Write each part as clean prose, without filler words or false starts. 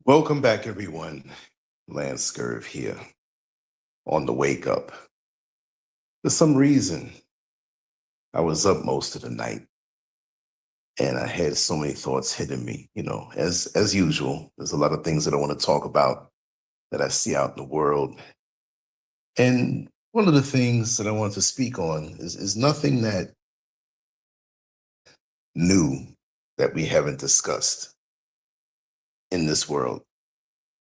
Welcome back, everyone. LanceScurv here on the wake up. For some reason, I was up most of the night and I had so many thoughts hitting me. As usual, there's a lot of things that I want to talk about that I see out in the world. And one of the things that I want to speak on is nothing that new that we haven't discussed in this world,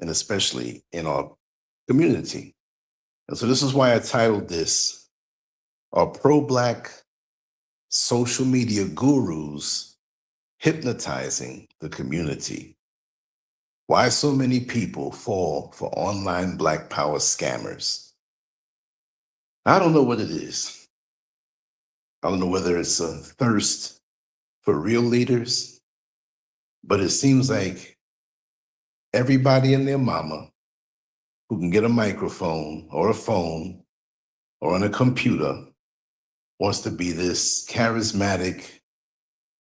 and especially in our community. And so this is why I titled this, Are Pro-Black Social Media Gurus Hypnotizing the Community? Why so many people fall for online Black power scammers? I don't know what it is. I don't know whether it's a thirst for real leaders, but it seems like everybody and their mama who can get a microphone or a phone or on a computer wants to be this charismatic,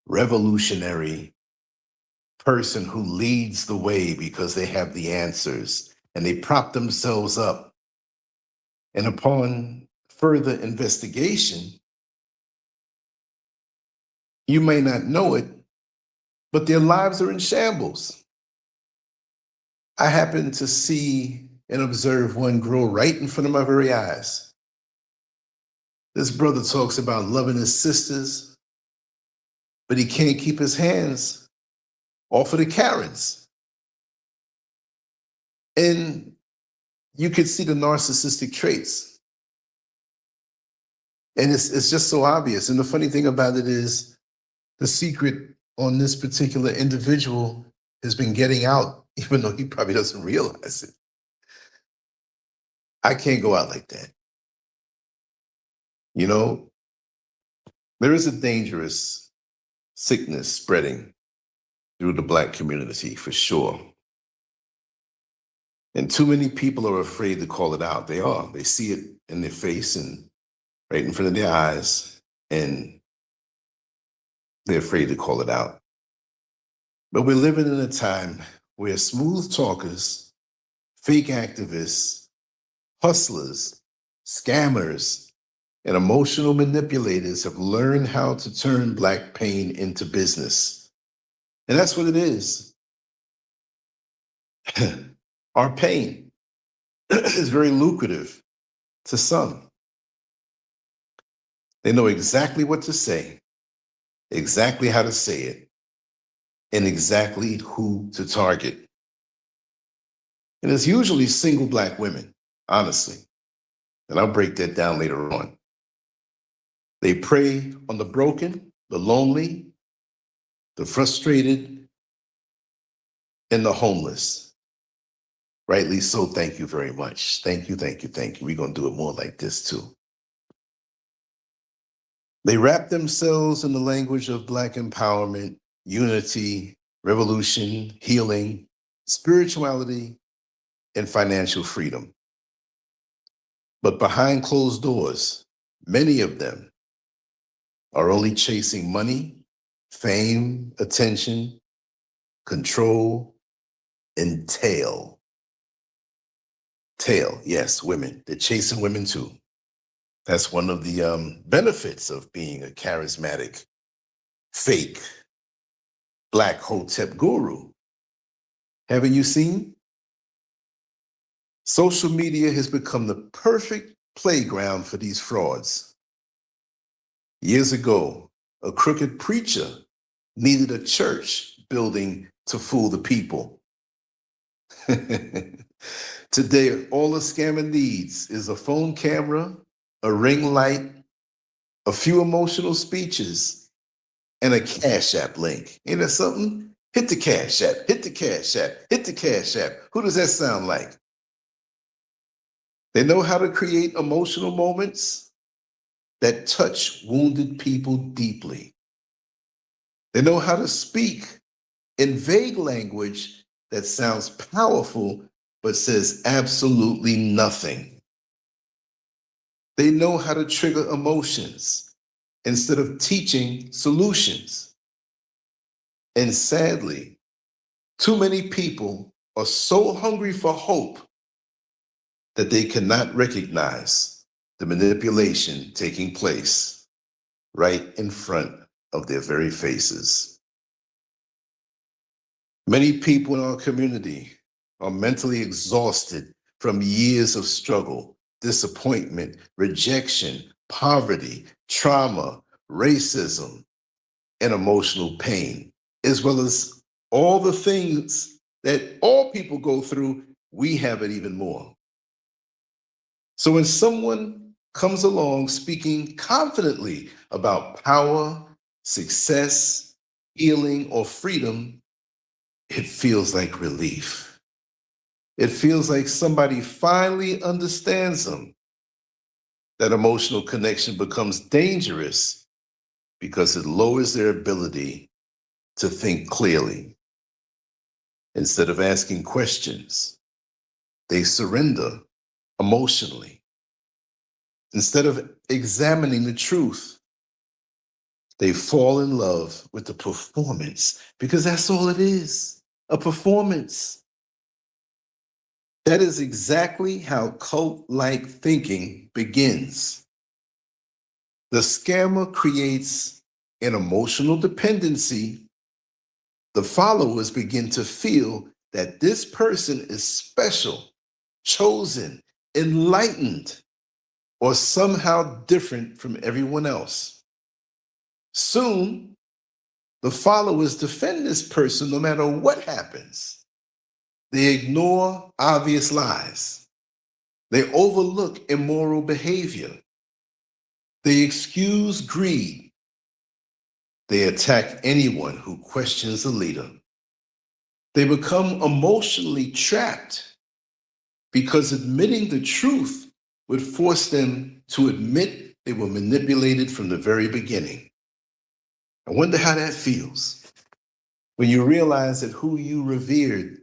revolutionary person who leads the way because they have the answers and they prop themselves up. And upon further investigation, you may not know it, but their lives are in shambles. I happened to see and observe one grow right in front of my very eyes. This brother talks about loving his sisters, but he can't keep his hands off of the Karens. And you could see the narcissistic traits. And it's just so obvious. And the funny thing about it is the secret on this particular individual has been getting out, even though he probably doesn't realize it. I can't go out like that. You know, there is a dangerous sickness spreading through the Black community for sure. And too many people are afraid to call it out. They are. They see it in their face and right in front of their eyes, and they're afraid to call it out. But we're living in a time where smooth talkers, fake activists, hustlers, scammers, and emotional manipulators have learned how to turn Black pain into business. And that's what it is. Our pain is very lucrative to some. They know exactly what to say, exactly how to say it, and exactly who to target. And it's usually single Black women, honestly. And I'll break that down later on. They prey on the broken, the lonely, the frustrated, and the homeless. Rightly so, thank you very much. Thank you, thank you, thank you. We're going to do it more like this too. They wrap themselves in the language of Black empowerment, unity, revolution, healing, spirituality, and financial freedom. But behind closed doors, many of them are only chasing money, fame, attention, control, and tail. Tail, yes, women. They're chasing women too. That's one of the benefits of being a charismatic, fake, Black Hotep guru. Haven't you seen? Social media has become the perfect playground for these frauds. Years ago, a crooked preacher needed a church building to fool the people. Today, all a scammer needs is a phone camera, a ring light, a few emotional speeches, and a Cash App link. Ain't that something? Hit the Cash App, hit the Cash App, hit the Cash App. Who does that sound like? They know how to create emotional moments that touch wounded people deeply. They know how to speak in vague language that sounds powerful but says absolutely nothing. They know how to trigger emotions instead of teaching solutions. And sadly, too many people are so hungry for hope that they cannot recognize the manipulation taking place right in front of their very faces. Many people in our community are mentally exhausted from years of struggle, disappointment, rejection, poverty, trauma, racism, and emotional pain, as well as all the things that all people go through. We have it even more. So when someone comes along speaking confidently about power, success, healing, or freedom, it feels like relief. It feels like somebody finally understands them. That emotional connection becomes dangerous because it lowers their ability to think clearly. Instead of asking questions, they surrender emotionally. Instead of examining the truth, they fall in love with the performance, because that's all it is, a performance. That is exactly how cult-like thinking begins. The scammer creates an emotional dependency. The followers begin to feel that this person is special, chosen, enlightened, or somehow different from everyone else. Soon, the followers defend this person no matter what happens. They ignore obvious lies. They overlook immoral behavior. They excuse greed. They attack anyone who questions the leader. They become emotionally trapped because admitting the truth would force them to admit they were manipulated from the very beginning. I wonder how that feels when you realize that who you revered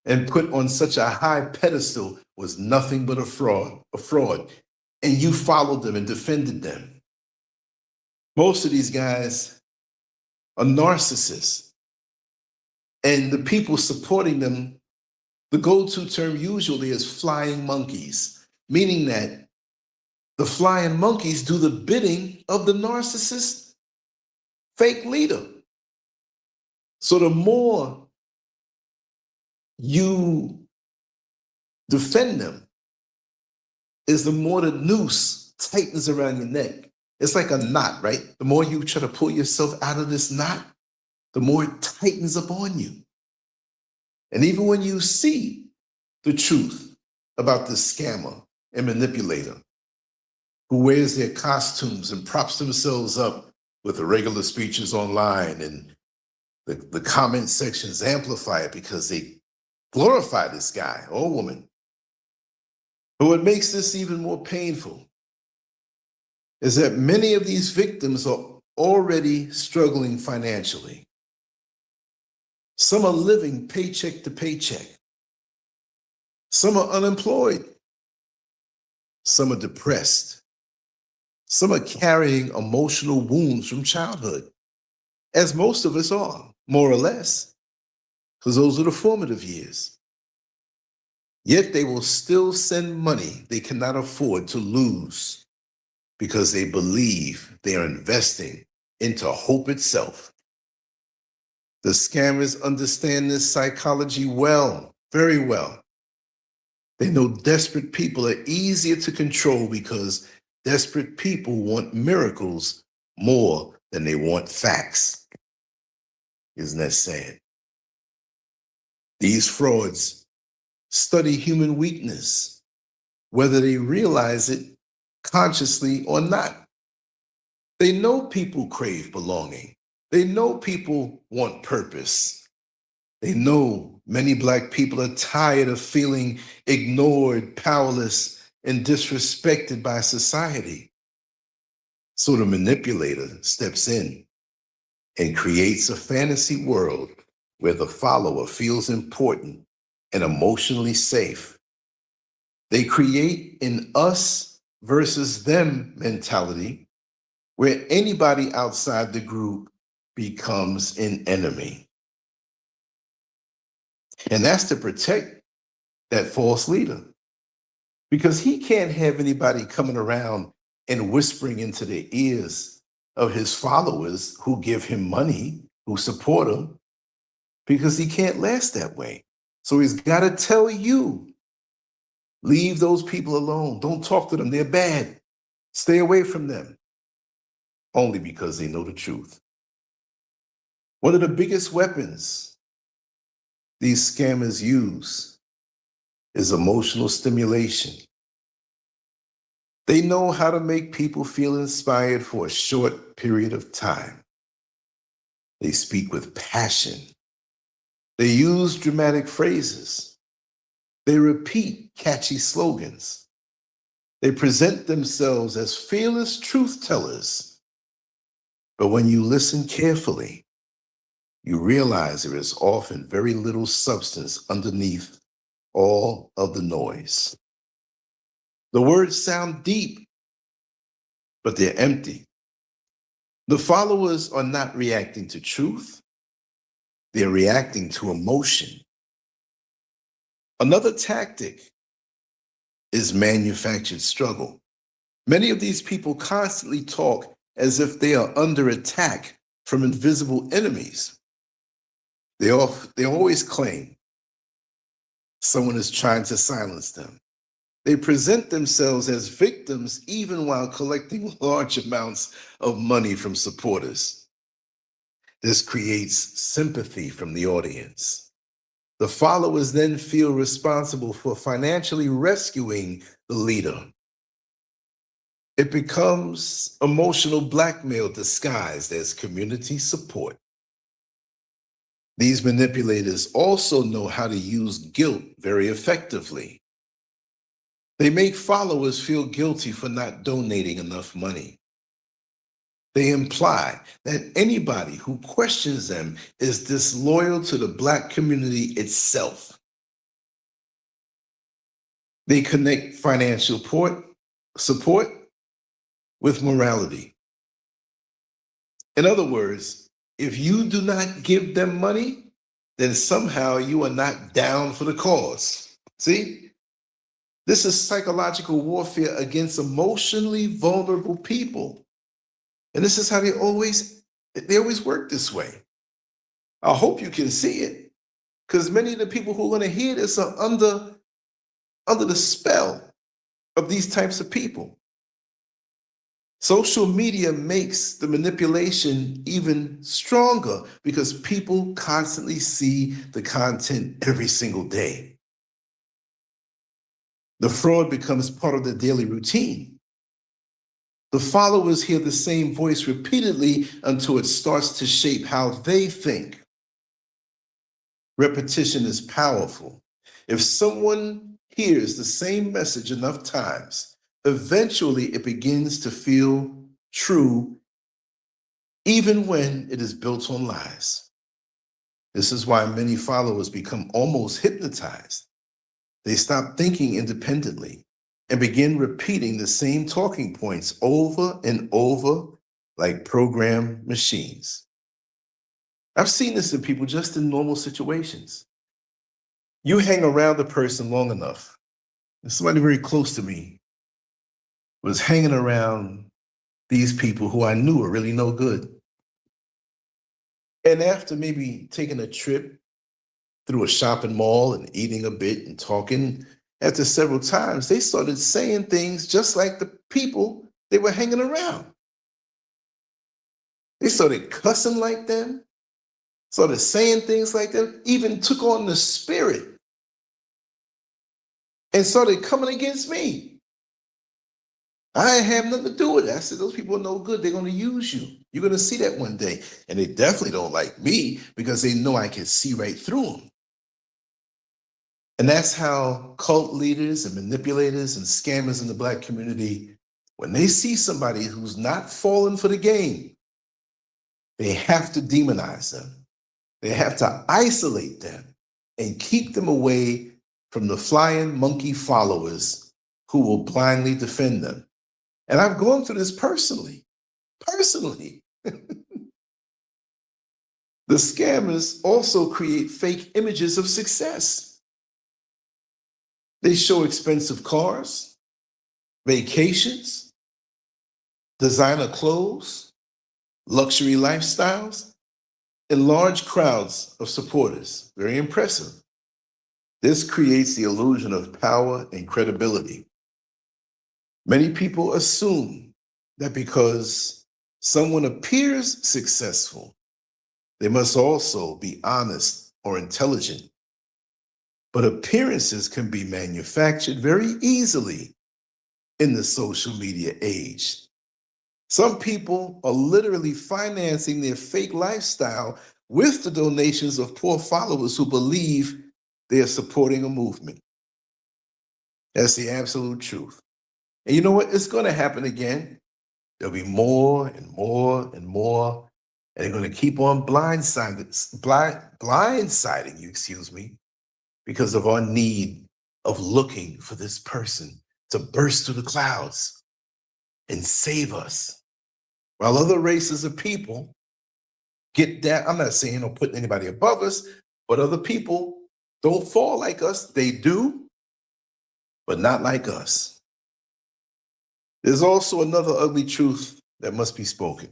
and put on such a high pedestal was nothing but a fraud, and you followed them and defended them. Most of these guys are narcissists, and the people supporting them, the go-to term usually is flying monkeys, meaning that the flying monkeys do the bidding of the narcissist fake leader. So the more you defend them, is the more the noose tightens around your neck. It's like a knot, right? The more you try to pull yourself out of this knot, the more it tightens up on you. And even when you see the truth about this scammer and manipulator who wears their costumes and props themselves up with the regular speeches online, and the comment sections amplify it because they glorify this guy or woman. But what makes this even more painful is that many of these victims are already struggling financially. Some are living paycheck to paycheck. Some are unemployed. Some are depressed. Some are carrying emotional wounds from childhood, as most of us are, more or less, because those are the formative years. Yet they will still send money they cannot afford to lose because they believe they are investing into hope itself. The scammers understand this psychology well, very well. They know desperate people are easier to control because desperate people want miracles more than they want facts. Isn't that sad? These frauds study human weakness, whether they realize it consciously or not. They know people crave belonging. They know people want purpose. They know many Black people are tired of feeling ignored, powerless, and disrespected by society. So the manipulator steps in and creates a fantasy world where the follower feels important and emotionally safe. They create an us versus them mentality where anybody outside the group becomes an enemy. And that's to protect that false leader, because he can't have anybody coming around and whispering into the ears of his followers who give him money, who support him, because he can't last that way. So he's got to tell you, leave those people alone. Don't talk to them. They're bad. Stay away from them. Only because they know the truth. One of the biggest weapons these scammers use is emotional stimulation. They know how to make people feel inspired for a short period of time. They speak with passion. They use dramatic phrases. They repeat catchy slogans. They present themselves as fearless truth tellers. But when you listen carefully, you realize there is often very little substance underneath all of the noise. The words sound deep, but they're empty. The followers are not reacting to truth. They're reacting to emotion. Another tactic is manufactured struggle. Many of these people constantly talk as if they are under attack from invisible enemies. They always claim someone is trying to silence them. They present themselves as victims even while collecting large amounts of money from supporters. This creates sympathy from the audience. The followers then feel responsible for financially rescuing the leader. It becomes emotional blackmail disguised as community support. These manipulators also know how to use guilt very effectively. They make followers feel guilty for not donating enough money. They imply that anybody who questions them is disloyal to the Black community itself. They connect financial support with morality. In other words, if you do not give them money, then somehow you are not down for the cause. See? This is psychological warfare against emotionally vulnerable people. And this is how they always work this way. I hope you can see it, because many of the people who are going to hear this are under the spell of these types of people. Social media makes the manipulation even stronger because people constantly see the content every single day. The fraud becomes part of the daily routine. The followers hear the same voice repeatedly until it starts to shape how they think. Repetition is powerful. If someone hears the same message enough times, eventually it begins to feel true, even when it is built on lies. This is why many followers become almost hypnotized. They stop thinking independently and begin repeating the same talking points over and over like programmed machines. I've seen this in people just in normal situations. You hang around a person long enough, and somebody very close to me was hanging around these people who I knew were really no good. And after maybe taking a trip through a shopping mall and eating a bit and talking, after several times, they started saying things just like the people they were hanging around. They started cussing like them, started saying things like them, even took on the spirit and started coming against me. I didn't have nothing to do with it. I said, those people are no good. They're going to use you. You're going to see that one day. And they definitely don't like me because they know I can see right through them. And that's how cult leaders and manipulators and scammers in the Black community, when they see somebody who's not falling for the game, they have to demonize them. They have to isolate them and keep them away from the flying monkey followers who will blindly defend them. And I've gone through this personally. The scammers also create fake images of success. They show expensive cars, vacations, designer clothes, luxury lifestyles, and large crowds of supporters. Very impressive. This creates the illusion of power and credibility. Many people assume that because someone appears successful, they must also be honest or intelligent. But appearances can be manufactured very easily in the social media age. Some people are literally financing their fake lifestyle with the donations of poor followers who believe they are supporting a movement. That's the absolute truth. And you know what? It's going to happen again. There'll be more and more and more. And they're going to keep on blindsiding you, because of our need of looking for this person to burst through the clouds and save us. While other races of people get that, I'm not saying or putting anybody above us, but other people don't fall like us. They do, but not like us. There's also another ugly truth that must be spoken.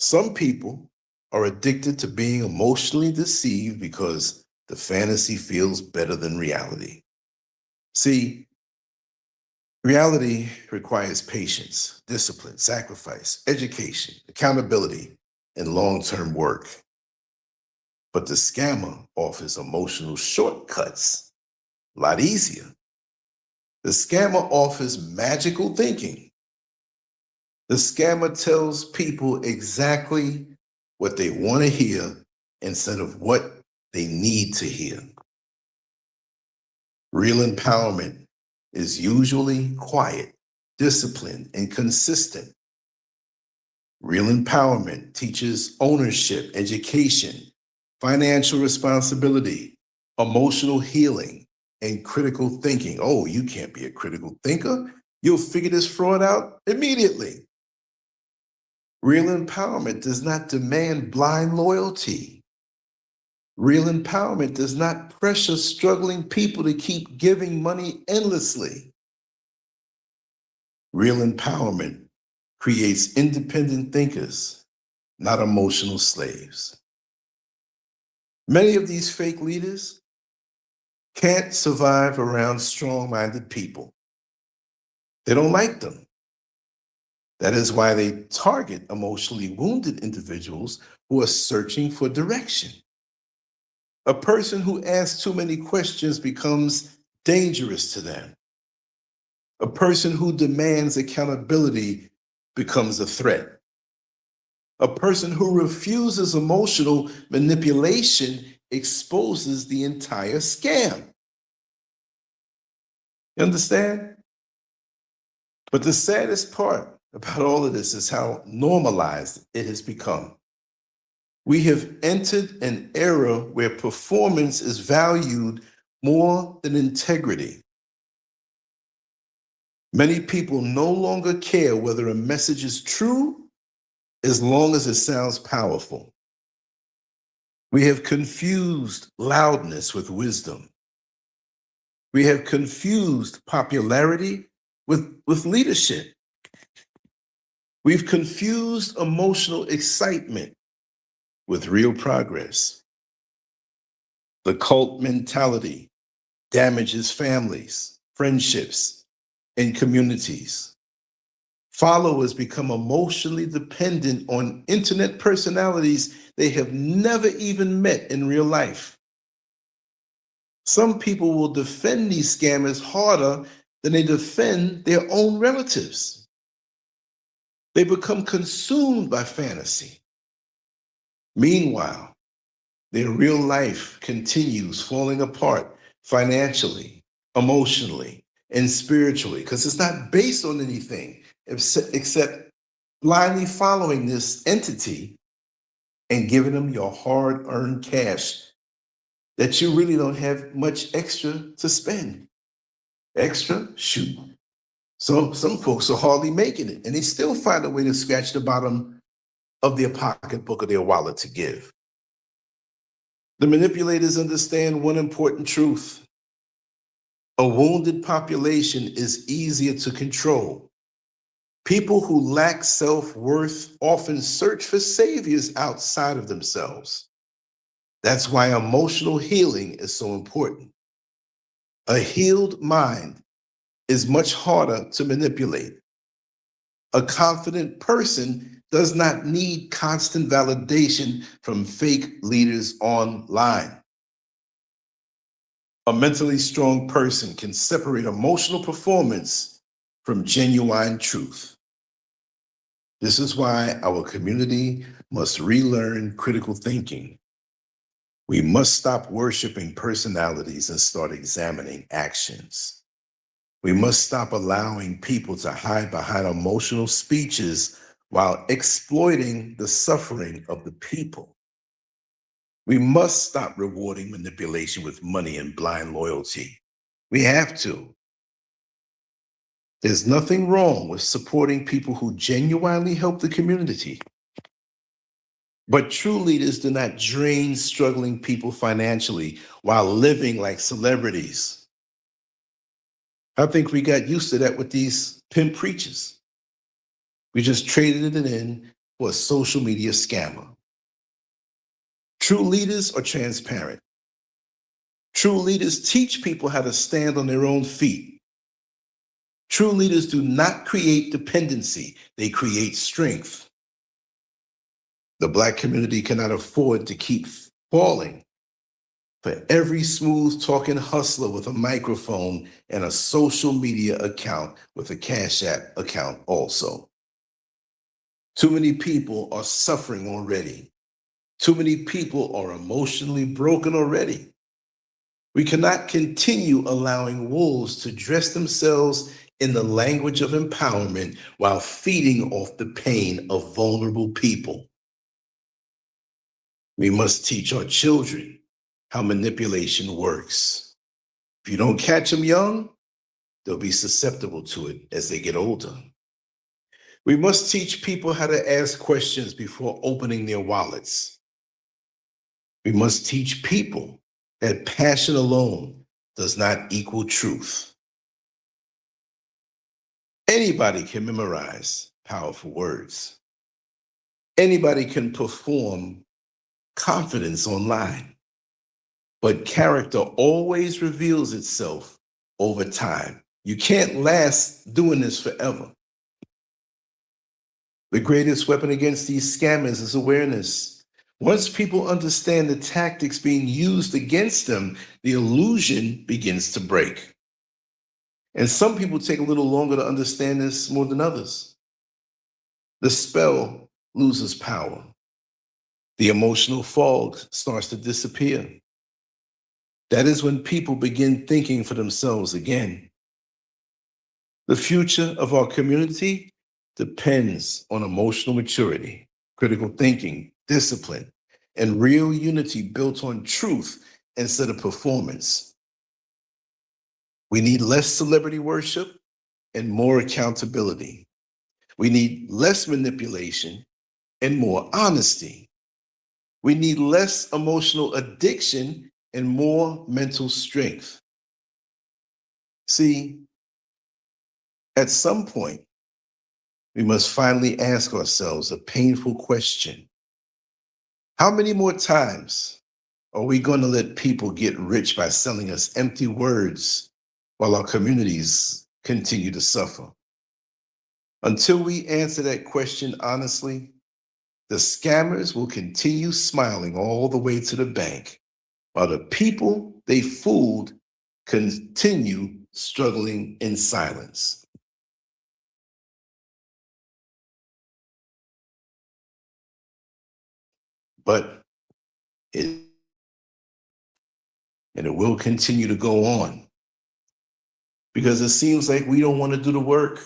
Some people are addicted to being emotionally deceived because the fantasy feels better than reality. See, reality requires patience, discipline, sacrifice, education, accountability, and long-term work. But the scammer offers emotional shortcuts, a lot easier. The scammer offers magical thinking. The scammer tells people exactly what they want to hear instead of what they need to hear. Real empowerment is usually quiet, disciplined, and consistent. Real empowerment teaches ownership, education, financial responsibility, emotional healing, and critical thinking. Oh, you can't be a critical thinker. You'll figure this fraud out immediately. Real empowerment does not demand blind loyalty. Real empowerment does not pressure struggling people to keep giving money endlessly. Real empowerment creates independent thinkers, not emotional slaves. Many of these fake leaders can't survive around strong-minded people. They don't like them. That is why they target emotionally wounded individuals who are searching for direction. A person who asks too many questions becomes dangerous to them. A person who demands accountability becomes a threat. A person who refuses emotional manipulation exposes the entire scam. You understand? But the saddest part about all of this is how normalized it has become. We have entered an era where performance is valued more than integrity. Many people no longer care whether a message is true as long as it sounds powerful. We have confused loudness with wisdom. We have confused popularity with leadership. We've confused emotional excitement with real progress. The cult mentality damages families, friendships, and communities. Followers become emotionally dependent on internet personalities they have never even met in real life. Some people will defend these scammers harder than they defend their own relatives. They become consumed by fantasy. Meanwhile, their real life continues falling apart financially, emotionally, and spiritually, because it's not based on anything except blindly following this entity and giving them your hard-earned cash that you really don't have much extra to spend. Extra? Shoot. So some folks are hardly making it, and they still find a way to scratch the bottom of their pocketbook or their wallet to give. The manipulators understand one important truth. A wounded population is easier to control. People who lack self-worth often search for saviors outside of themselves. That's why emotional healing is so important. A healed mind is much harder to manipulate. A confident person does not need constant validation from fake leaders online. A mentally strong person can separate emotional performance from genuine truth. This is why our community must relearn critical thinking. We must stop worshiping personalities and start examining actions. We must stop allowing people to hide behind emotional speeches while exploiting the suffering of the people. We must stop rewarding manipulation with money and blind loyalty. We have to. There's nothing wrong with supporting people who genuinely help the community. But true leaders do not drain struggling people financially while living like celebrities. I think we got used to that with these pimp preachers. We just traded it in for a social media scammer. True leaders are transparent. True leaders teach people how to stand on their own feet. True leaders do not create dependency, they create strength. The Black community cannot afford to keep falling for every smooth-talking hustler with a microphone and a social media account with a Cash App account also. Too many people are suffering already. Too many people are emotionally broken already. We cannot continue allowing wolves to dress themselves in the language of empowerment while feeding off the pain of vulnerable people. We must teach our children how manipulation works. If you don't catch them young, they'll be susceptible to it as they get older. We must teach people how to ask questions before opening their wallets. We must teach people that passion alone does not equal truth. Anybody can memorize powerful words. Anybody can perform confidence online. But character always reveals itself over time. You can't last doing this forever. The greatest weapon against these scammers is awareness. Once people understand the tactics being used against them, the illusion begins to break. And some people take a little longer to understand this more than others. The spell loses power. The emotional fog starts to disappear. That is when people begin thinking for themselves again. The future of our community depends on emotional maturity, critical thinking, discipline, and real unity built on truth instead of performance. We need less celebrity worship and more accountability. We need less manipulation and more honesty. We need less emotional addiction and more mental strength. See, at some point, we must finally ask ourselves a painful question. How many more times are we going to let people get rich by selling us empty words while our communities continue to suffer? Until we answer that question honestly, the scammers will continue smiling all the way to the bank, while the people they fooled continue struggling in silence. But it will continue to go on because it seems like we don't want to do the work.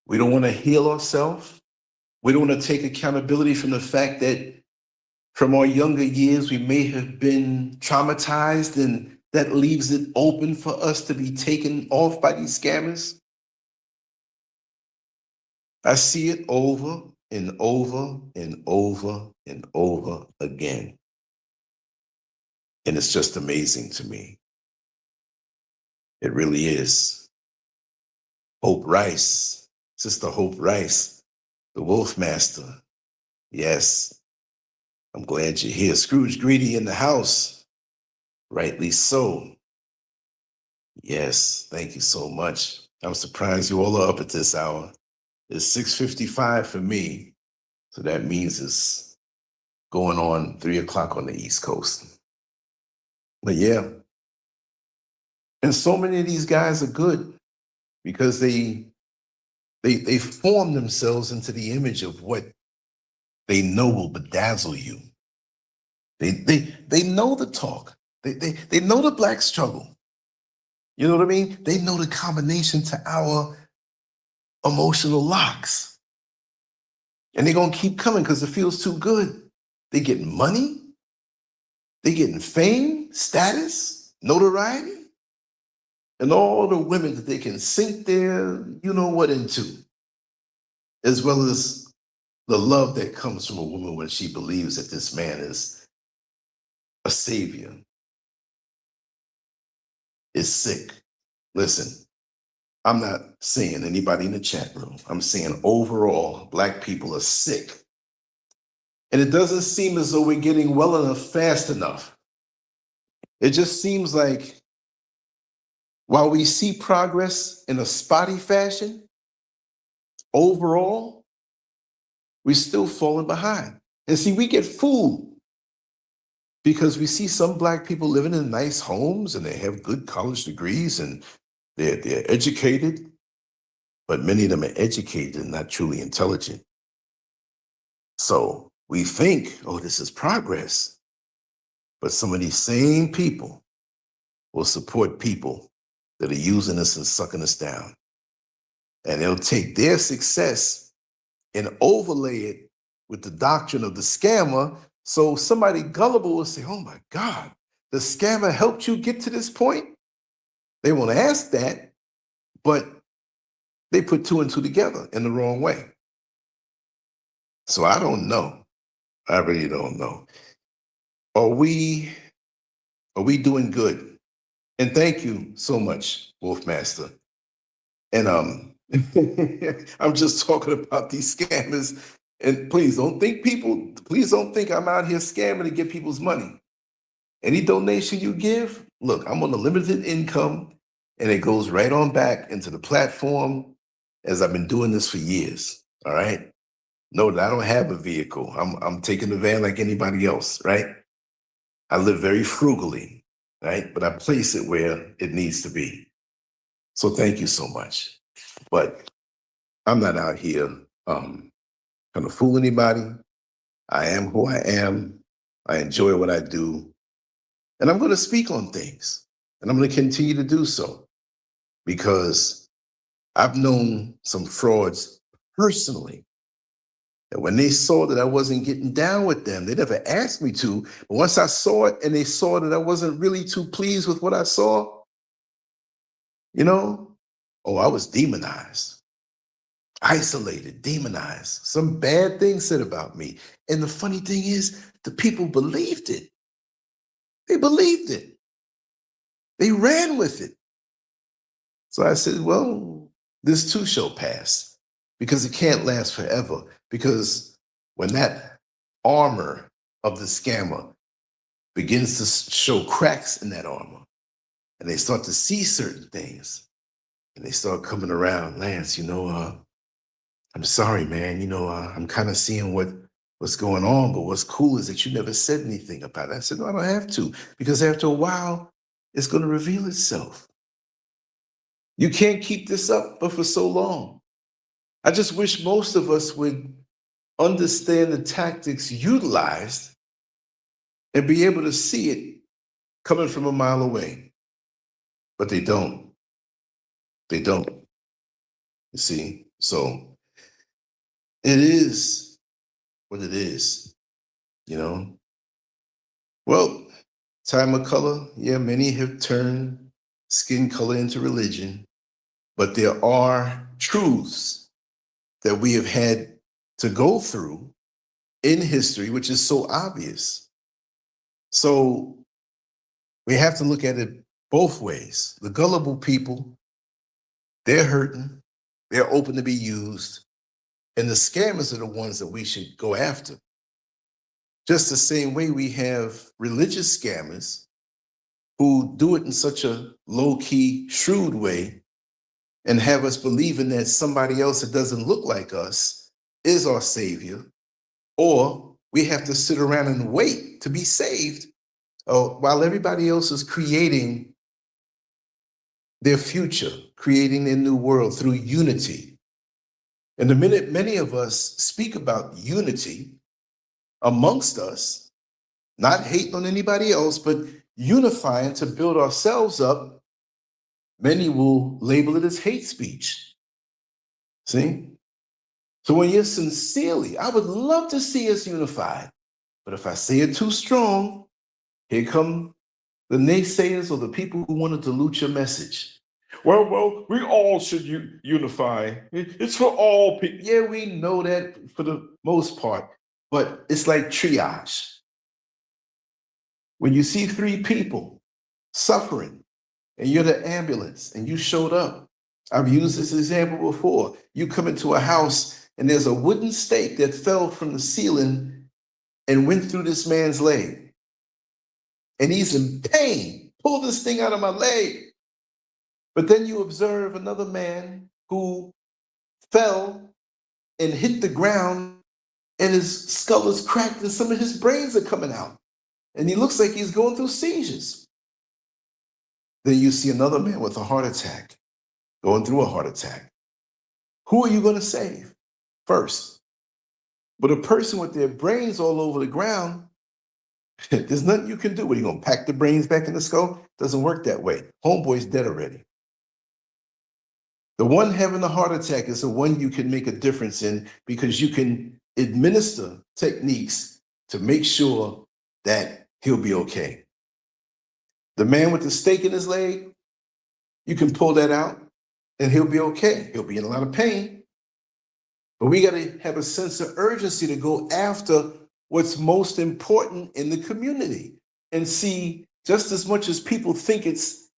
We don't want to heal ourselves. We don't want to take accountability from the fact that from our younger years, we may have been traumatized, and that leaves it open for us to be taken off by these scammers. I see it over and over and over and over again. And it's just amazing to me. It really is. Hope Rice, Sister Hope Rice, the Wolf Master. Yes, I'm glad you're here. Scrooge Greedy in the house. Rightly so. Yes, thank you so much. I'm surprised you all are up at this hour. It's 6:55 for me. So that means it's going on 3 o'clock on the East Coast. But yeah. And so many of these guys are good because they form themselves into the image of what they know will bedazzle you. They know the talk. They know the Black struggle. You know what I mean? They know the combination to our emotional locks. And they're going to keep coming because it feels too good. They getting money. They getting fame, status, notoriety, and all the women that they can sink their you-know-what into, as well as the love that comes from a woman when she believes that this man is a savior. Is sick. Listen, I'm not saying anybody in the chat room. I'm saying overall, Black people are sick. And it doesn't seem as though we're getting well enough fast enough. It just seems like while we see progress in a spotty fashion, overall, we're still falling behind. And see, we get fooled because we see some Black people living in nice homes and they have good college degrees and they're educated, but many of them are educated and not truly intelligent. So we think, oh, this is progress. But some of these same people will support people that are using us and sucking us down. And they'll take their success and overlay it with the doctrine of the scammer. So somebody gullible will say, oh my God, the scammer helped you get to this point? They won't ask that, but they put two and two together in the wrong way. So I don't know. I really don't know. Are we doing good? And thank you so much, Wolfmaster. And I'm just talking about these scammers. And please don't think I'm out here scamming to get people's money. Any donation you give, look, I'm on a limited income and it goes right on back into the platform as I've been doing this for years. All right. No, I don't have a vehicle. I'm taking the van like anybody else, right? I live very frugally, right? But I place it where it needs to be. So thank you so much. But I'm not out here trying to fool anybody. I am who I am. I enjoy what I do. And I'm going to speak on things. And I'm going to continue to do so because I've known some frauds personally. And when they saw that I wasn't getting down with them, they never asked me to. But once I saw it and they saw that I wasn't really too pleased with what I saw, I was demonized, isolated, demonized. Some bad things said about me. And the funny thing is, the people believed it. They believed it. They ran with it. So I said, well, this too shall pass because it can't last forever. Because when that armor of the scammer begins to show cracks in that armor and they start to see certain things and they start coming around, Lance, I'm sorry, man. I'm kind of seeing what's going on, but what's cool is that you never said anything about it. I said, no, I don't have to, because after a while, it's going to reveal itself. You can't keep this up but for so long. I just wish most of us would understand the tactics utilized and be able to see it coming from a mile away. But they don't. They don't. You see? So it is what it is, Well, time of color, yeah, many have turned skin color into religion, but there are truths that we have had to go through in history, which is so obvious. So we have to look at it both ways. The gullible people, they're hurting, they're open to be used, and the scammers are the ones that we should go after. Just the same way we have religious scammers who do it in such a low-key, shrewd way and have us believing that somebody else that doesn't look like us is our savior, or we have to sit around and wait to be saved while everybody else is creating their future, creating their new world through unity. And the minute many of us speak about unity amongst us, not hating on anybody else, but unifying to build ourselves up, many will label it as hate speech. See? So when you're sincerely, I would love to see us unified, but if I say it too strong, here come the naysayers or the people who want to dilute your message. Well, we all should unify. It's for all people. Yeah, we know that for the most part, but it's like triage. When you see 3 people suffering and you're the ambulance and you showed up, I've used this example before. You come into a house and there's a wooden stake that fell from the ceiling and went through this man's leg. And he's in pain. Pull this thing out of my leg. But then you observe another man who fell and hit the ground and his skull is cracked and some of his brains are coming out. And he looks like he's going through seizures. Then you see another man with a heart attack, going through a heart attack. Who are you going to save first? But a person with their brains all over the ground, there's nothing you can do. What, are you going to pack the brains back in the skull? Doesn't work that way. Homeboy's dead already. The one having the heart attack is the one you can make a difference in because you can administer techniques to make sure that he'll be okay. The man with the stake in his leg, you can pull that out and he'll be okay. He'll be in a lot of pain. But we got to have a sense of urgency to go after what's most important in the community and see, just as much as people think it's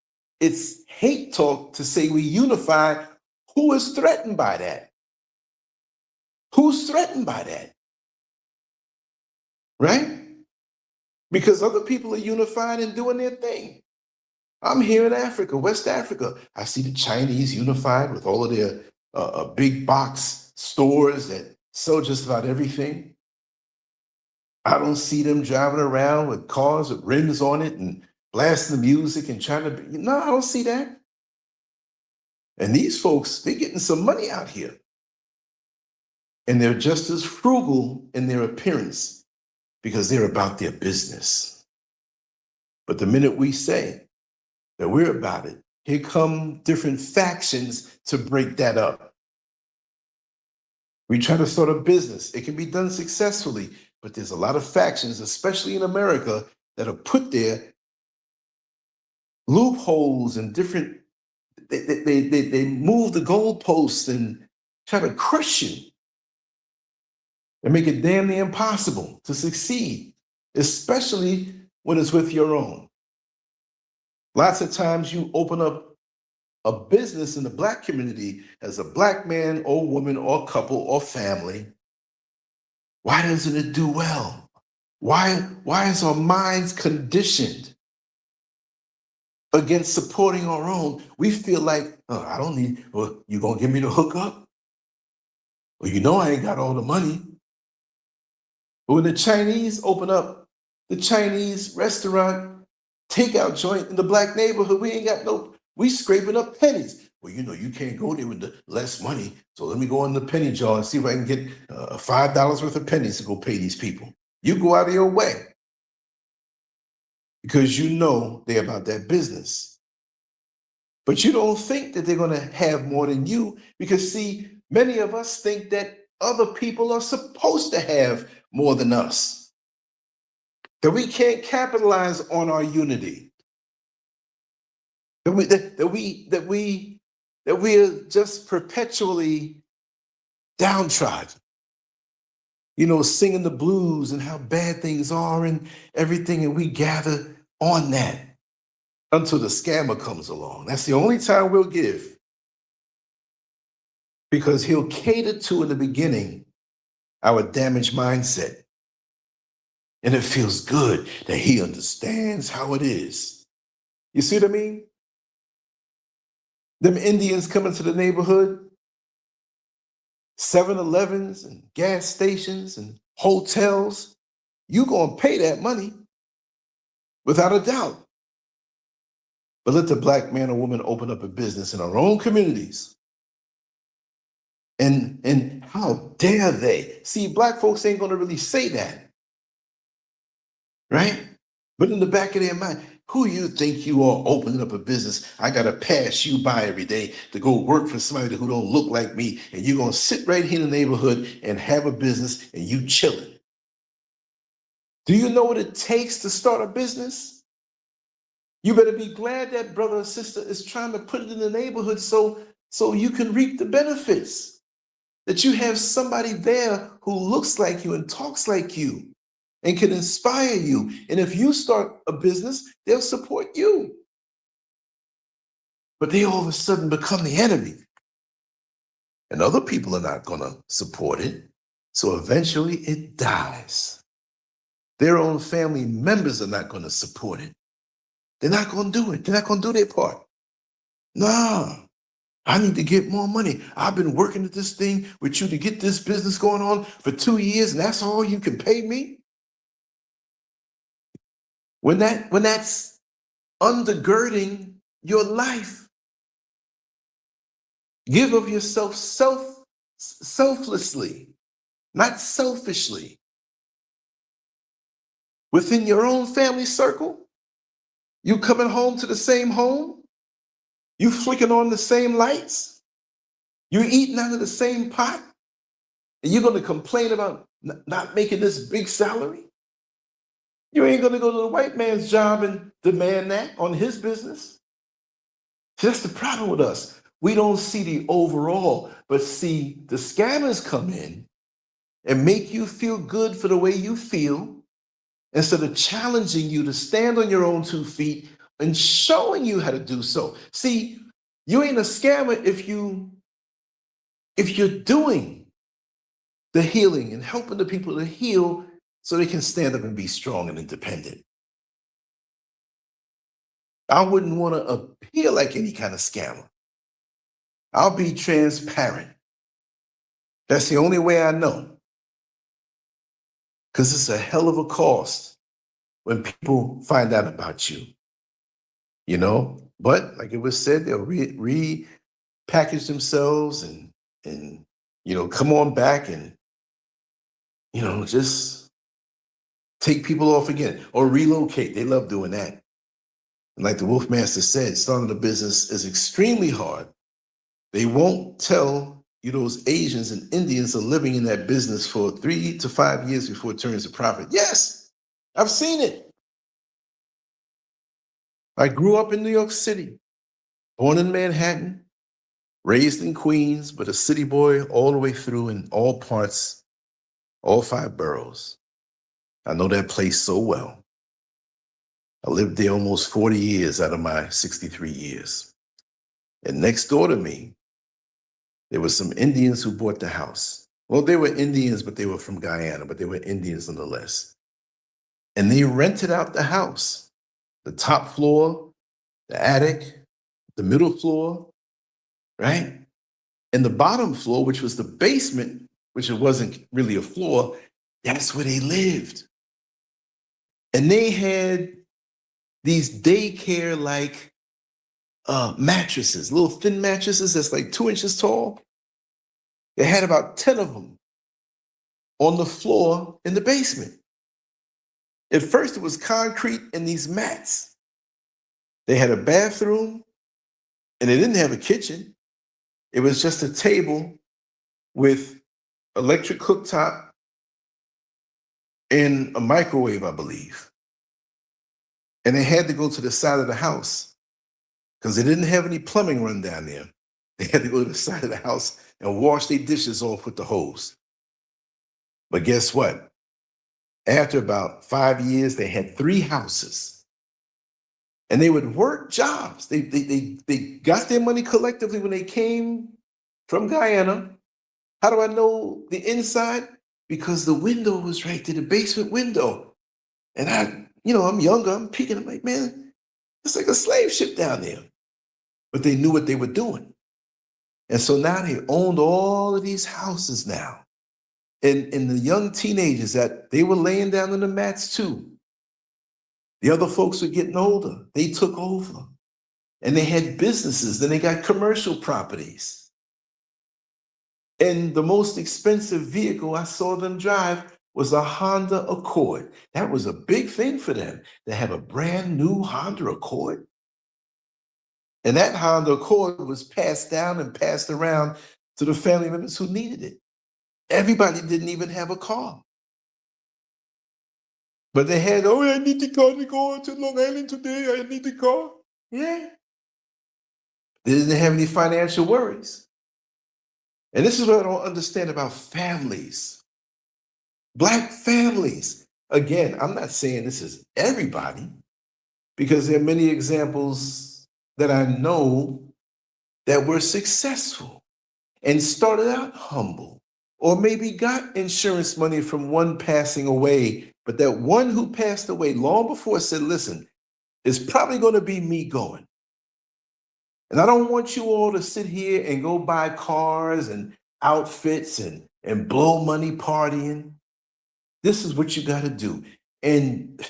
hate talk to say we unify, who is threatened by that? Who's threatened by that? Right? Because other people are unified and doing their thing. I'm here in Africa, West Africa. I see the Chinese unified with all of their big box stores that sell just about everything. I don't see them driving around with cars with rims on it and blasting the music and trying to no, I don't see that. And these folks, they're getting some money out here. And they're just as frugal in their appearance because they're about their business. But the minute we say that we're about it, here come different factions to break that up. We try to start a business. It can be done successfully, but there's a lot of factions, especially in America, that are put there, loopholes and different, they move the goalposts and try to crush you and make it damn near impossible to succeed, especially when it's with your own. Lots of times you open up a business in the Black community as a Black man or woman or couple or family. Why doesn't it do well? Why is our minds conditioned against supporting our own? We feel like, oh, I don't need, well, you gonna give me the hookup? Well, you know I ain't got all the money. But when the Chinese open up the Chinese restaurant takeout joint in the Black neighborhood, we scraping up pennies. Well, you know, you can't go there with the less money, so let me go in the penny jar and see if I can get $5 worth of pennies to go pay these people. You go out of your way because you know they're about that business. But you don't think that they're gonna have more than you because, see, many of us think that other people are supposed to have more than us, that we can't capitalize on our unity, that we are just perpetually downtrodden. singing the blues and how bad things are and everything. And we gather on that until the scammer comes along. That's the only time we'll give, because he'll cater to, in the beginning, our damaged mindset. And it feels good that he understands how it is. You see what I mean? Them Indians coming to the neighborhood, 7-Elevens and gas stations and hotels, you gonna pay that money without a doubt. But let the black man or woman open up a business in our own communities. And how dare they? See, black folks ain't gonna really say that, right? But in the back of their mind, who you think you are opening up a business? I gotta pass you by every day to go work for somebody who don't look like me, and you're gonna sit right here in the neighborhood and have a business and you chilling. Do you know what it takes to start a business? You better be glad that brother or sister is trying to put it in the neighborhood so you can reap the benefits. That you have somebody there who looks like you and talks like you and can inspire you. And if you start a business, they'll support you. But they all of a sudden become the enemy. And other people are not going to support it. So eventually it dies. Their own family members are not going to support it. They're not going to do it. They're not going to do their part. Nah, I need to get more money. I've been working at this thing with you to get this business going on for 2 years, and that's all you can pay me? When that's undergirding your life, give of yourself selflessly, not selfishly. Within your own family circle, you coming home to the same home, you flicking on the same lights, you eating out of the same pot, and you're going to complain about not making this big salary? You ain't going to go to the white man's job and demand that on his business. See, that's the problem with us. We don't see the overall, but see, the scammers come in and make you feel good for the way you feel, instead of challenging you to stand on your own 2 feet and showing you how to do so. See, you ain't a scammer if you're doing the healing and helping the people to heal so they can stand up and be strong and independent. I wouldn't want to appear like any kind of scammer. I'll be transparent. That's the only way I know. Because it's a hell of a cost when people find out about you. But like it was said, they'll repackage themselves and come on back and just take people off again or relocate. They love doing that. And like the Wolfmaster said, starting a business is extremely hard. They won't tell you those Asians and Indians are living in that business for 3 to 5 years before it turns a profit. Yes, I've seen it. I grew up in New York City, born in Manhattan, raised in Queens, but a city boy all the way through in all parts, all 5 boroughs. I know that place so well. I lived there almost 40 years out of my 63 years. And next door to me, there were some Indians who bought the house. Well, they were Indians, but they were from Guyana, but they were Indians nonetheless. And they rented out the house, the top floor, the attic, the middle floor, right? And the bottom floor, which was the basement, which it wasn't really a floor, that's where they lived. And they had these daycare-like mattresses, little thin mattresses that's like 2 inches tall. They had about 10 of them on the floor in the basement. At first, it was concrete and these mats. They had a bathroom, and they didn't have a kitchen. It was just a table with electric cooktop and a microwave, I believe. And they had to go to the side of the house because they didn't have any plumbing run down there. They had to go to the side of the house and wash their dishes off with the hose. But guess what? After about 5 years, they had 3 houses. And they would work jobs. They got their money collectively when they came from Guyana. How do I know the inside? Because the window was right there, the basement window. And I'm younger, I'm peeking, I'm like, man, it's like a slave ship down there. But they knew what they were doing. And so now they owned all of these houses now. And the young teenagers that they were laying down on the mats too. The other folks were getting older. They took over. And they had businesses. Then they got commercial properties. And the most expensive vehicle I saw them drive was a Honda Accord. That was a big thing for them to have a brand new Honda Accord. And that Honda Accord was passed down and passed around to the family members who needed it. Everybody didn't even have a car. But they had, oh, I need the car to go to Long Island today. I need the car. Yeah. They didn't have any financial worries. And this is what I don't understand about families. Black families. Again, I'm not saying this is everybody, because there are many examples that I know that were successful and started out humble, or maybe got insurance money from one passing away, but that one who passed away long before said, listen, it's probably going to be me going. And I don't want you all to sit here and go buy cars and outfits and blow money partying. This is what you got to do. And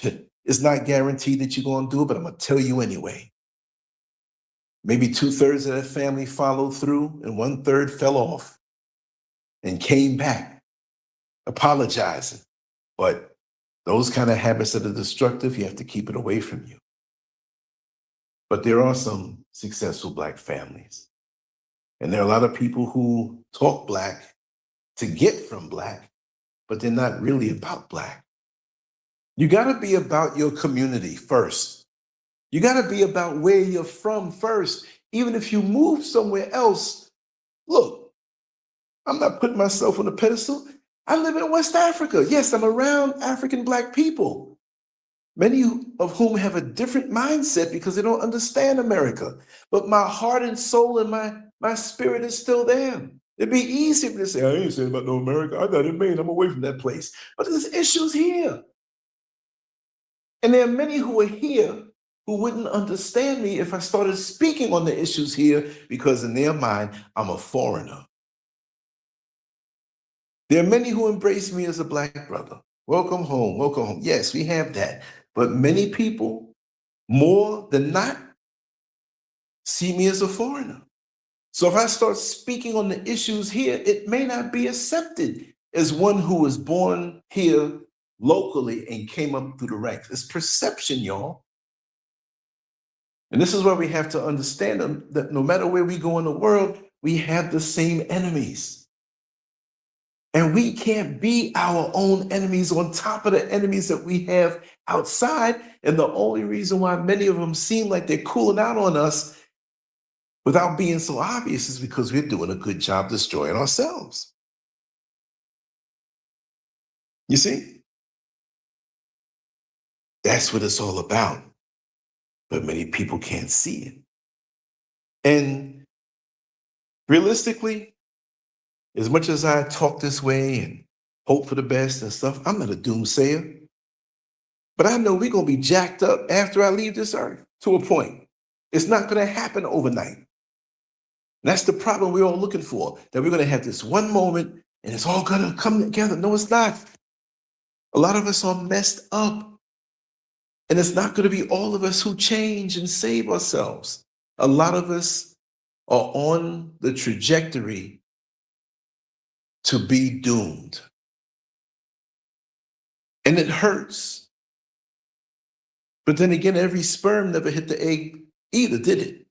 it's not guaranteed that you're going to do it, but I'm going to tell you anyway. Maybe 2/3 of that family followed through and 1/3 fell off and came back apologizing. But those kind of habits that are destructive, you have to keep it away from you. But there are some successful Black families. And there are a lot of people who talk Black to get from Black, but they're not really about Black. You got to be about your community first. You got to be about where you're from first. Even if you move somewhere else, look, I'm not putting myself on a pedestal. I live in West Africa. Yes, I'm around African Black people, many of whom have a different mindset because they don't understand America. But my heart and soul and my spirit is still there. It'd be easy for me to say, I ain't saying about no America. I got it made. I'm away from that place. But there's issues here. And there are many who are here who wouldn't understand me if I started speaking on the issues here, because in their mind, I'm a foreigner. There are many who embrace me as a Black brother. Welcome home, welcome home. Yes, we have that. But many people, more than not, see me as a foreigner. So if I start speaking on the issues here, it may not be accepted as one who was born here locally and came up through the ranks. It's perception, y'all. And this is why we have to understand that no matter where we go in the world, we have the same enemies. And we can't be our own enemies on top of the enemies that we have outside. And the only reason why many of them seem like they're cooling out on us without being so obvious is because we're doing a good job destroying ourselves. You see? That's what it's all about. But many people can't see it. And realistically, as much as I talk this way and hope for the best and stuff, I'm not a doomsayer. But I know we're going to be jacked up after I leave this earth to a point. It's not going to happen overnight. And that's the problem we're all looking for, that we're going to have this one moment and it's all going to come together. No, it's not. A lot of us are messed up. And it's not going to be all of us who change and save ourselves. A lot of us are on the trajectory to be doomed. And it hurts. But then again, every sperm never hit the egg either, did it?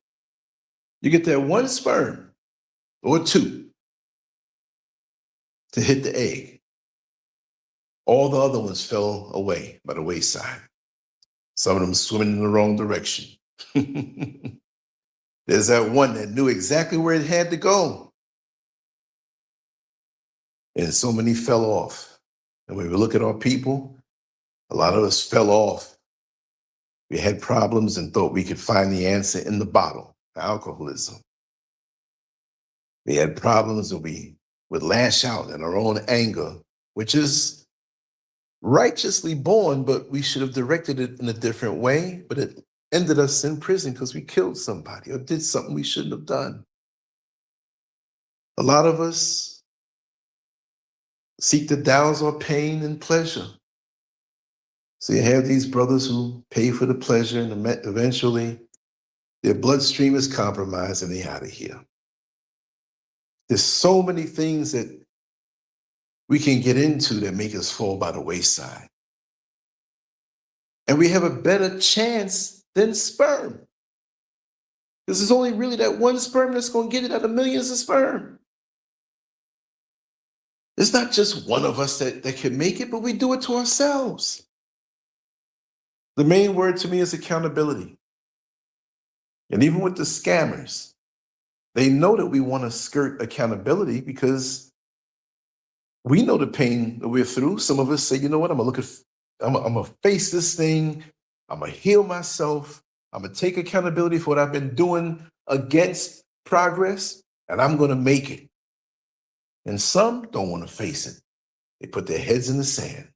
You get that one sperm or two to hit the egg. All the other ones fell away by the wayside. Some of them swimming in the wrong direction. There's that one that knew exactly where it had to go. And so many fell off. And when we look at our people, a lot of us fell off. We had problems and thought we could find the answer in the bottle, alcoholism. We had problems and we would lash out in our own anger, which is righteously born, but we should have directed it in a different way. But it ended us in prison because we killed somebody or did something we shouldn't have done. A lot of us seek to douse our pain and pleasure. So you have these brothers who pay for the pleasure and eventually their bloodstream is compromised and they're out of here. There's so many things that we can get into that make us fall by the wayside. And we have a better chance than sperm. Because there's only really that one sperm that's going to get it out of millions of sperm. It's not just one of us that can make it, but we do it to ourselves. The main word to me is accountability. And even with the scammers, they know that we want to skirt accountability because we know the pain that we're through. Some of us say, you know what, I'm gonna face this thing. I'm gonna heal myself. I'm gonna take accountability for what I've been doing against progress, and I'm gonna make it. And some don't want to face it. They put their heads in the sand.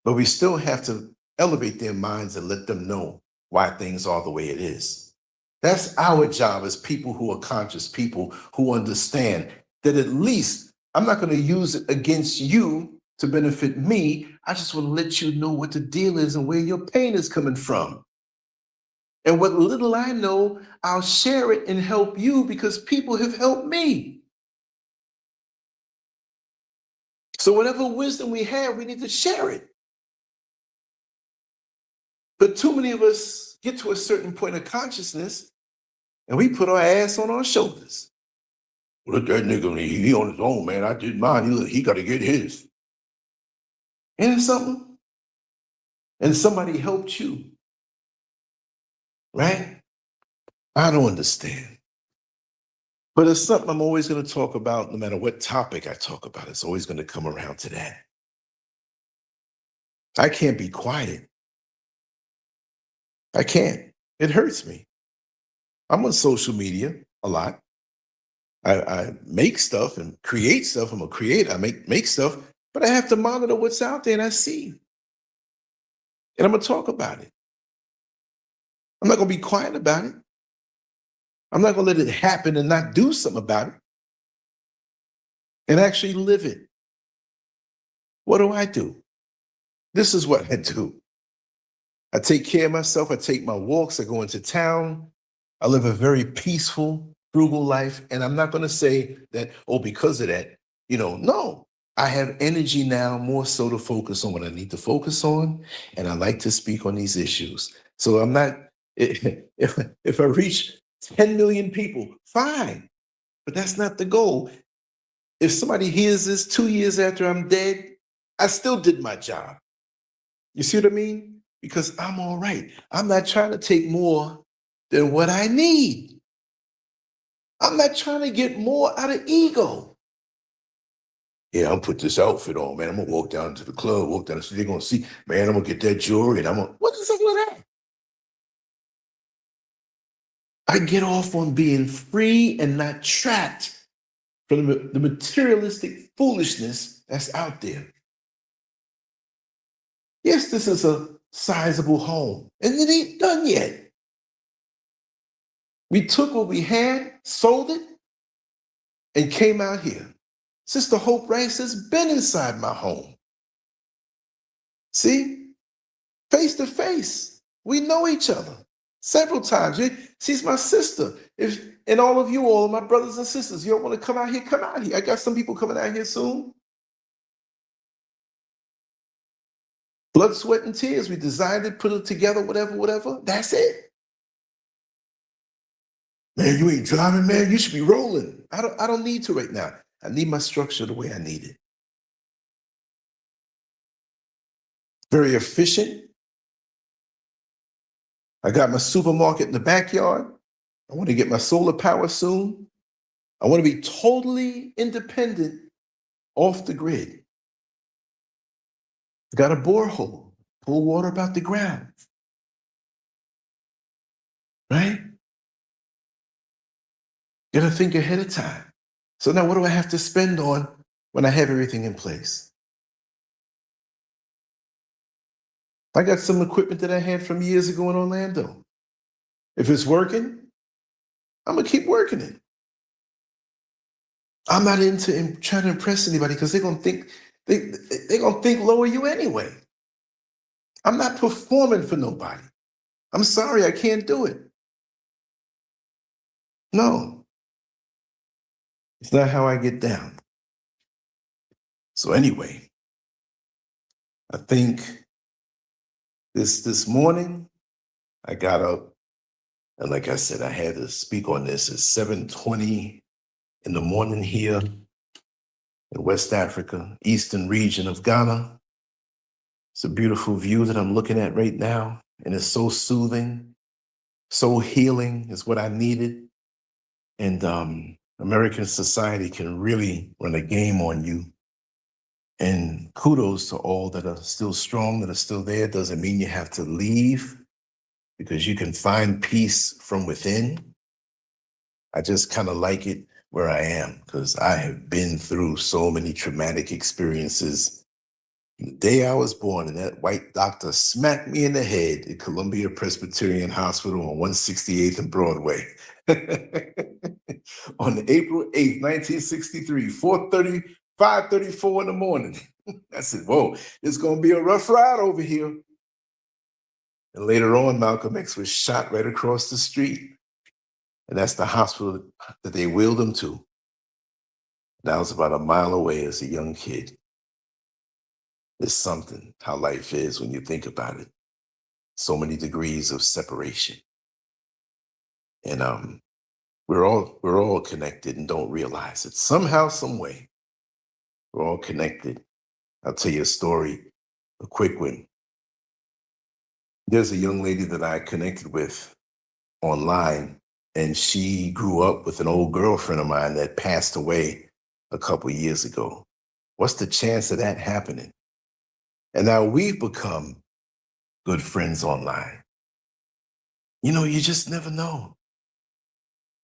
But we still have to elevate their minds and let them know why things are the way it is. That's our job as people who are conscious, people who understand that at least I'm not going to use it against you to benefit me. I just want to let you know what the deal is and where your pain is coming from. And what little I know, I'll share it and help you because people have helped me. So whatever wisdom we have, we need to share it. But too many of us get to a certain point of consciousness and we put our ass on our shoulders. Look, that nigga, he on his own, man. I did mine. He got to get his. Ain't it something? And somebody helped you, right? I don't understand. But it's something I'm always going to talk about, no matter what topic I talk about. It's always going to come around to that. I can't be quiet. I can't. It hurts me. I'm on social media a lot. I make stuff and create stuff. I'm a creator. I make stuff, but I have to monitor what's out there and I see. And I'm going to talk about it. I'm not going to be quiet about it. I'm not going to let it happen and not do something about it and actually live it. What do? This is what I do. I take care of myself. I take my walks. I go into town. I live a very peaceful, frugal life. And I'm not going to say that, oh, because of that, no. I have energy now more so to focus on what I need to focus on. And I like to speak on these issues. So I'm not, if I reach 10 million people, fine. But that's not the goal. If somebody hears this 2 years after I'm dead, I still did my job. You see what I mean? Because I'm all right. I'm not trying to take more than what I need. I'm not trying to get more out of ego. Yeah, I'm gonna put this outfit on, man. I'm gonna walk down to the club, walk down the street. They're gonna see, man, I'm gonna get that jewelry and what is all of that? I get off on being free and not trapped from the materialistic foolishness that's out there. Yes, this is a sizable home, and it ain't done yet. We took what we had, sold it, and came out here. Sister Hope Rice has been inside my home. See? Face to face. We know each other several times. She's my sister. And all of you, all of my brothers and sisters, you don't want to come out here, come out here. I got some people coming out here soon. Blood, sweat, and tears. We designed it, put it together, whatever. That's it. Man, you ain't driving, man. You should be rolling. I don't need to right now. I need my structure the way I need it. Very efficient. I got my supermarket in the backyard. I want to get my solar power soon. I want to be totally independent off the grid. Got a borehole, pull water about the ground, right? Got to think ahead of time. So now what do I have to spend on when I have everything in place? I got some equipment that I had from years ago in Orlando. If it's working, I'm going to keep working it. I'm not into trying to impress anybody because they're going to think they're going to think lower you anyway. I'm not performing for nobody. I'm sorry, I can't do it. No, it's not how I get down. So anyway, I think this morning I got up, and like I said, I had to speak on this. It's 7:20 in the morning here in West Africa, eastern region of Ghana. It's a beautiful view that I'm looking at right now, and it's so soothing, so healing is what I needed. And American society can really run a game on you. And kudos to all that are still strong, that are still there. Doesn't mean you have to leave, because you can find peace from within. I just kind of like it where I am, because I have been through so many traumatic experiences. The day I was born, and that white doctor smacked me in the head at Columbia Presbyterian Hospital on 168th and Broadway. On April 8th, 1963, 5:34 in the morning. I said, whoa, it's going to be a rough ride over here. And later on, Malcolm X was shot right across the street. And that's the hospital that they wheeled him to. And I was about a mile away as a young kid. It's something how life is when you think about it. So many degrees of separation. And we're all connected and don't realize it. Somehow, some way, we're all connected. I'll tell you a story, a quick one. There's a young lady that I connected with online, and she grew up with an old girlfriend of mine that passed away a couple of years ago. What's the chance of that happening? And now we've become good friends online. You know, you just never know.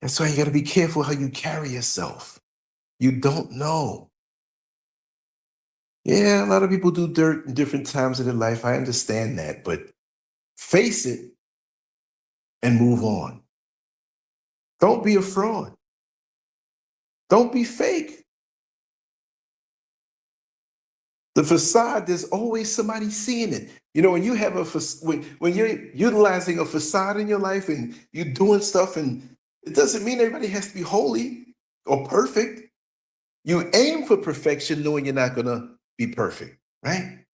That's why you got to be careful how you carry yourself. You don't know. Yeah, a lot of people do dirt in different times of their life. I understand that, but face it and move on. Don't be a fraud. Don't be fake. The facade, there's always somebody seeing it. You know, when you have when you're utilizing a facade in your life and you're doing stuff, and it doesn't mean everybody has to be holy or perfect. You aim for perfection knowing you're not gonna be perfect, right?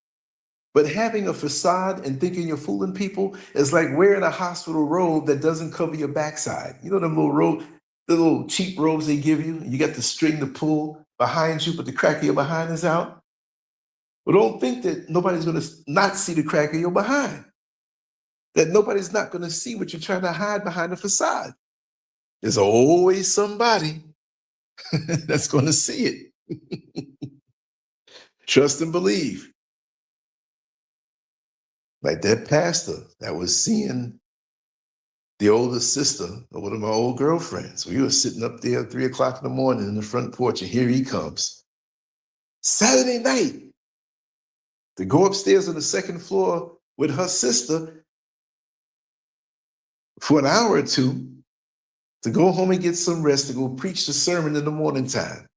But having a facade and thinking you're fooling people is like wearing a hospital robe that doesn't cover your backside. You know them the little cheap robes they give you, and you got the string to pull behind you, but the crack of your behind is out. But don't think that nobody's going to not see the crack of your behind, that nobody's not going to see what you're trying to hide behind the facade. There's always somebody that's going to see it. Trust and believe. Like that pastor that was seeing the older sister of one of my old girlfriends. We were sitting up there at 3 o'clock in the morning in the front porch, and here he comes. Saturday night, to go upstairs on the second floor with her sister for an hour or two, to go home and get some rest, to go preach the sermon in the morning time.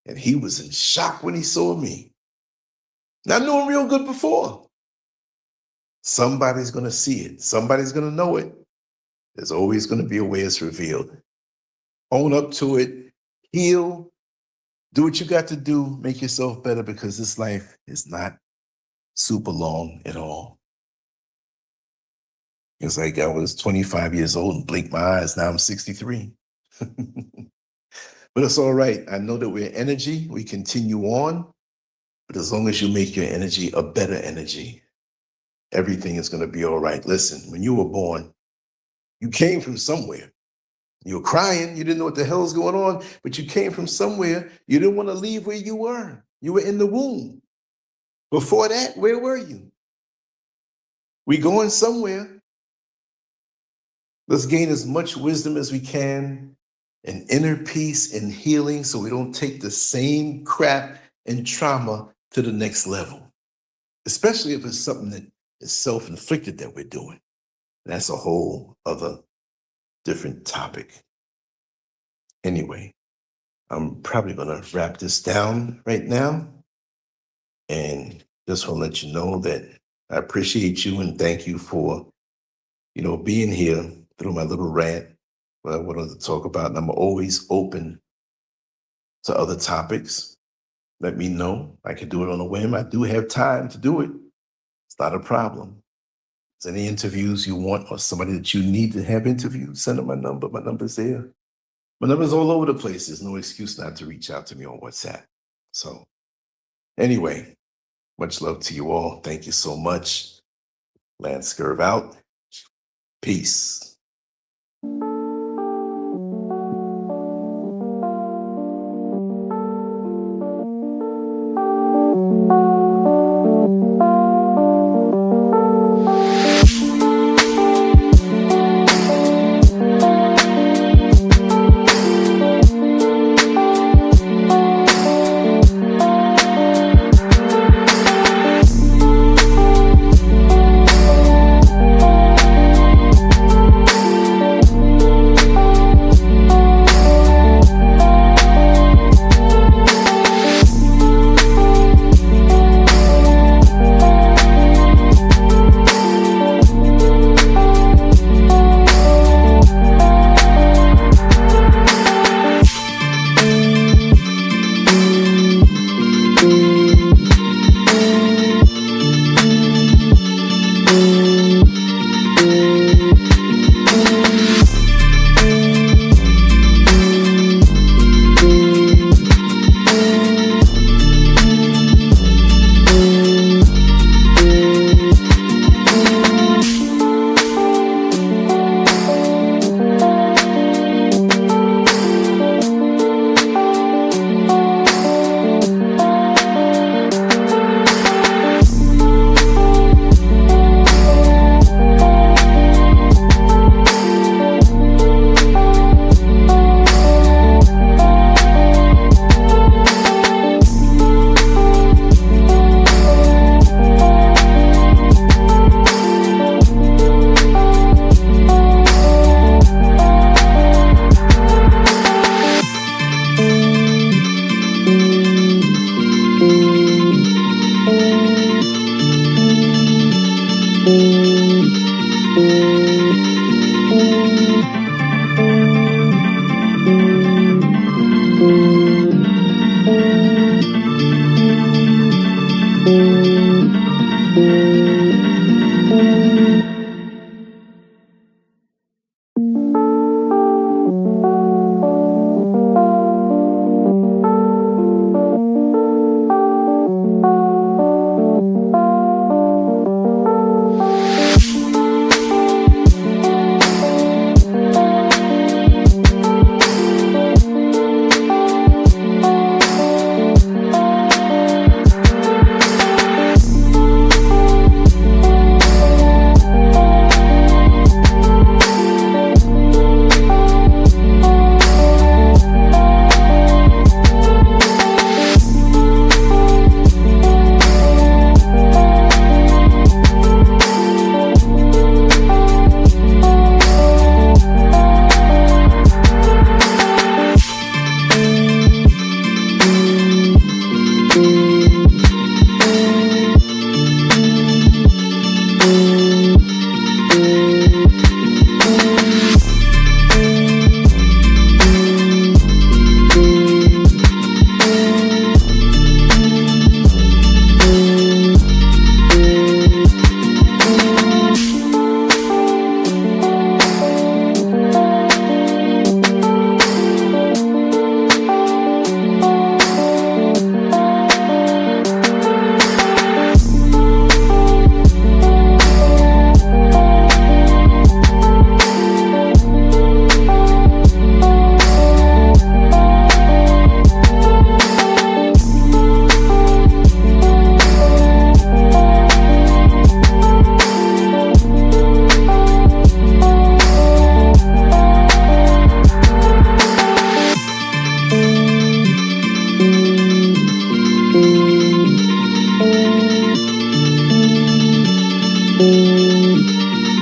And he was in shock when he saw me. Now, I knew him real good before. Somebody's going to see it. Somebody's going to know it. There's always going to be a way it's revealed. Own up to it. Heal. Do what you got to do. Make yourself better, because this life is not super long at all. It's like I was 25 years old and blinked my eyes. Now I'm 63. But it's all right. I know that we're energy. We continue on. But as long as you make your energy a better energy, everything is going to be all right. Listen, when you were born, you came from somewhere. You were crying. You didn't know what the hell was going on, but you came from somewhere. You didn't want to leave where you were. You were in the womb. Before that, where were you? We going somewhere. Let's gain as much wisdom as we can and inner peace and healing so we don't take the same crap and trauma to the next level, especially if it's something that is self-inflicted that we're doing. That's a whole other different topic. Anyway, I'm probably going to wrap this down right now and just want to let you know that I appreciate you and thank you for, being here through my little rant, what I wanted to talk about. And I'm always open to other topics. Let me know. I can do it on a whim. I do have time to do it. It's not a problem. If there's any interviews you want or somebody that you need to have interviewed, send them my number. My number's there. My number's all over the place. There's no excuse not to reach out to me on WhatsApp. So anyway, much love to you all. Thank you so much. LanceScurv out. Peace.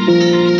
you.